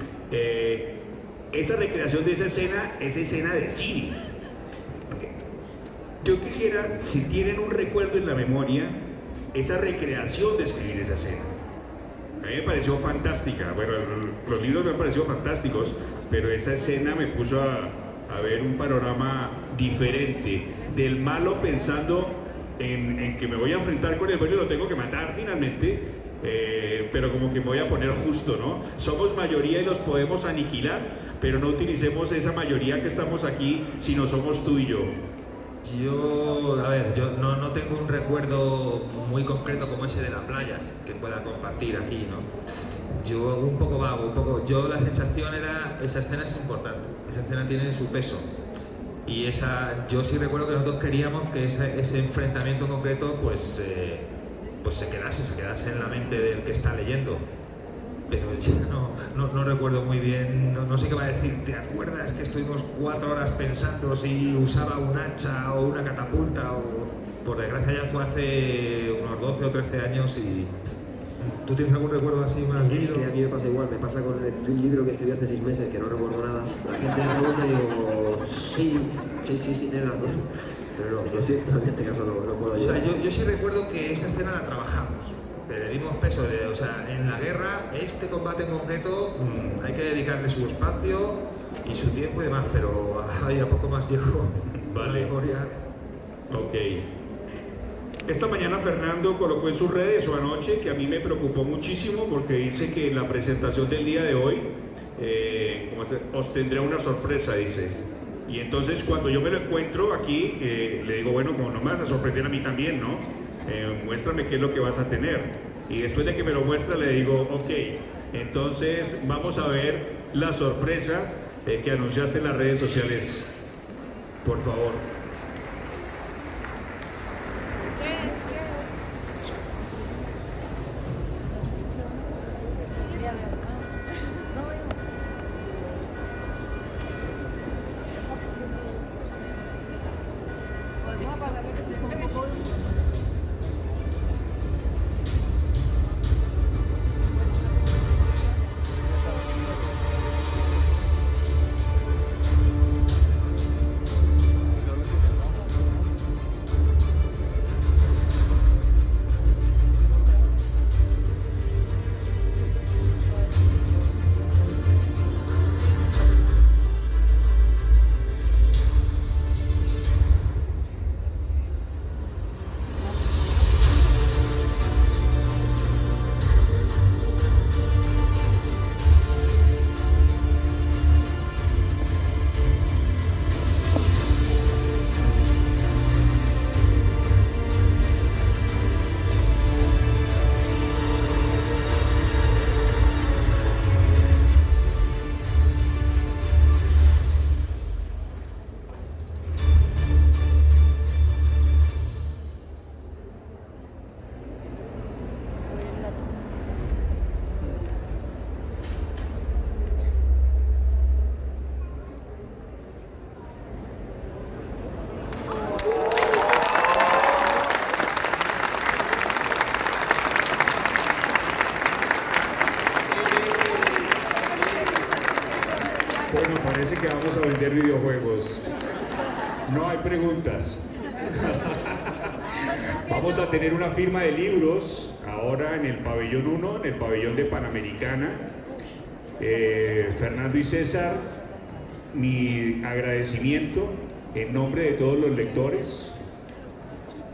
Esa recreación de esa escena de cine. Yo quisiera, si tienen un recuerdo en la memoria, esa recreación de escribir esa escena. A mí me pareció fantástica. Bueno, los libros me han parecido fantásticos, pero esa escena me puso a ver un panorama diferente del malo, pensando en que me voy a enfrentar con el bueno y lo tengo que matar finalmente, pero como que me voy a poner justo, ¿no? Somos mayoría y los podemos aniquilar, pero no utilicemos esa mayoría que estamos aquí, sino somos tú y yo. Yo no tengo un recuerdo muy concreto como ese de la playa que pueda compartir aquí, ¿no? Yo un poco vago, yo la sensación era, esa escena es importante, esa escena tiene su peso. Y yo sí recuerdo que nosotros queríamos que ese enfrentamiento concreto pues se quedase en la mente del que está leyendo. Pero ya no recuerdo muy bien, no sé qué va a decir. ¿Te acuerdas que estuvimos 4 horas pensando si usaba un hacha o una catapulta? Por desgracia ya fue hace unos 12 o 13 años y... ¿Tú tienes algún recuerdo así más vivo? Es que a mí me pasa igual, me pasa con el libro que escribí hace 6 meses, que no recuerdo nada. La gente me pregunta y digo, sí, tienes razón. Pero no, lo siento, en este caso no puedo ayudar. O sea, yo sí recuerdo que esa escena la trabajamos. Le dimos peso, o sea, en la guerra, este combate en concreto, hay que dedicarle su espacio y su tiempo y demás, pero a poco más llegó. Vale. Memoria. Ok. Esta mañana Fernando colocó en sus redes, o anoche, que a mí me preocupó muchísimo porque dice que en la presentación del día de hoy os tendré una sorpresa, dice. Y entonces cuando yo me lo encuentro aquí, le digo, bueno, como no me vas a sorprender a mí también, ¿no? Muéstrame qué es lo que vas a tener. Y después de que me lo muestra le digo, ok, entonces vamos a ver la sorpresa que anunciaste en las redes sociales, por favor. Bueno, parece que vamos a vender videojuegos. No hay preguntas. Vamos a tener una firma de libros ahora en el pabellón 1, en el pabellón de Panamericana. Fernando y César, mi agradecimiento en nombre de todos los lectores.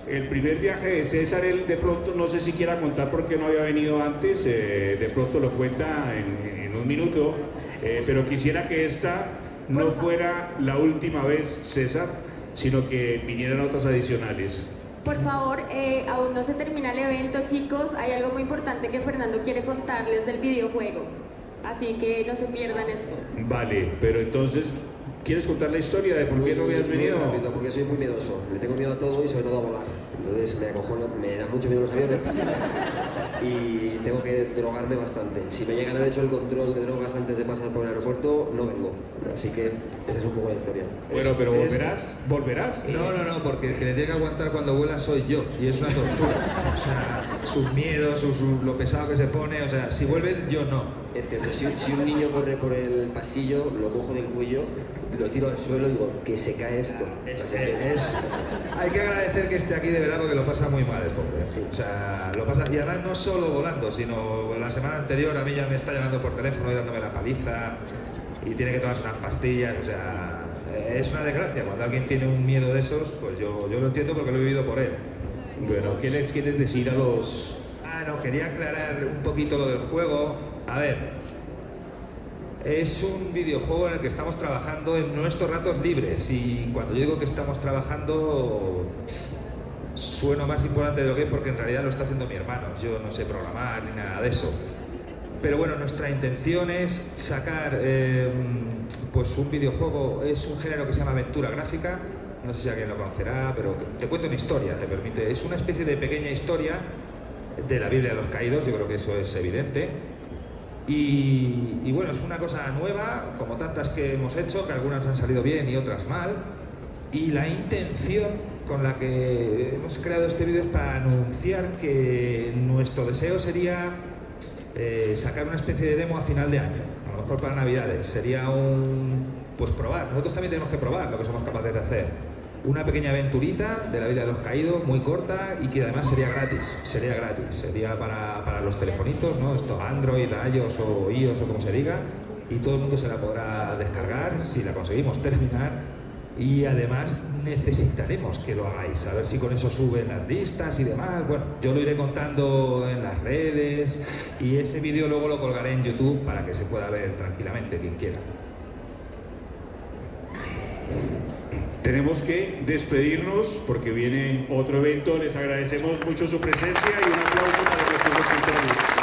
El primer viaje de César, él de pronto, no sé si quiera contar por qué no había venido antes, de pronto lo cuenta en un minuto, pero quisiera que esta no fuera la última vez, César, sino que vinieran otras adicionales. Por favor, aún no se termina el evento, chicos. Hay algo muy importante que Fernando quiere contarles del videojuego, así que no se pierdan esto. Vale, pero entonces, ¿quieres contar la historia de por qué no habías venido? Muy rápido, porque soy muy miedoso. Le tengo miedo a todo y sobre todo a volar. entonces me acojona, me da mucho miedo los aviones y tengo que drogarme bastante. Si me llegan a haber hecho el control de drogas antes de pasar por el aeropuerto, no vengo. Así que esa es un poco la historia. Bueno, pero ¿volverás? No, porque el que le tiene que aguantar cuando vuela soy yo, y es una tortura. O sea, sus miedos, lo pesado que se pone, o sea, si vuelven, yo no. Es cierto, si un niño corre por el pasillo, lo cojo del cuello, lo tiro al suelo y digo, que se cae esto. Hay que agradecer que esté aquí de verdad porque lo pasa muy mal el pobre. Sí. O sea, lo pasa, y además no solo volando, sino la semana anterior a mí ya me está llamando por teléfono y dándome la paliza y tiene que tomarse unas pastillas, o sea, es una desgracia. Cuando alguien tiene un miedo de esos, pues yo lo entiendo porque lo he vivido por él. Bueno, ¿qué les quieres decir a los...? No, quería aclarar un poquito lo del juego. A ver, es un videojuego en el que estamos trabajando en nuestros ratos libres, y cuando yo digo que estamos trabajando sueno más importante de lo que es, porque en realidad lo está haciendo mi hermano. Yo no sé programar ni nada de eso. Pero bueno, nuestra intención es sacar pues un videojuego. Es un género que se llama aventura gráfica. No sé si alguien lo conocerá, pero te cuento una historia, te permite. Es una especie de pequeña historia de la Biblia de los Caídos, yo creo que eso es evidente. Y bueno, es una cosa nueva, como tantas que hemos hecho, que algunas han salido bien y otras mal. Y la intención con la que hemos creado este vídeo es para anunciar que nuestro deseo sería sacar una especie de demo a final de año, a lo mejor para Navidades. Sería pues probar. Nosotros también tenemos que probar lo que somos capaces de hacer. Una pequeña aventurita de la Biblia de los Caídos, muy corta, y que además sería gratis. Sería para los telefonitos, ¿no? Esto, Android, iOS o iOS o como se diga, y todo el mundo se la podrá descargar si la conseguimos terminar. Y además necesitaremos que lo hagáis, a ver si con eso suben las listas y demás. Bueno, yo lo iré contando en las redes, y ese vídeo luego lo colgaré en YouTube para que se pueda ver tranquilamente quien quiera. Tenemos que despedirnos porque viene otro evento. Les agradecemos mucho su presencia y un aplauso para los que nos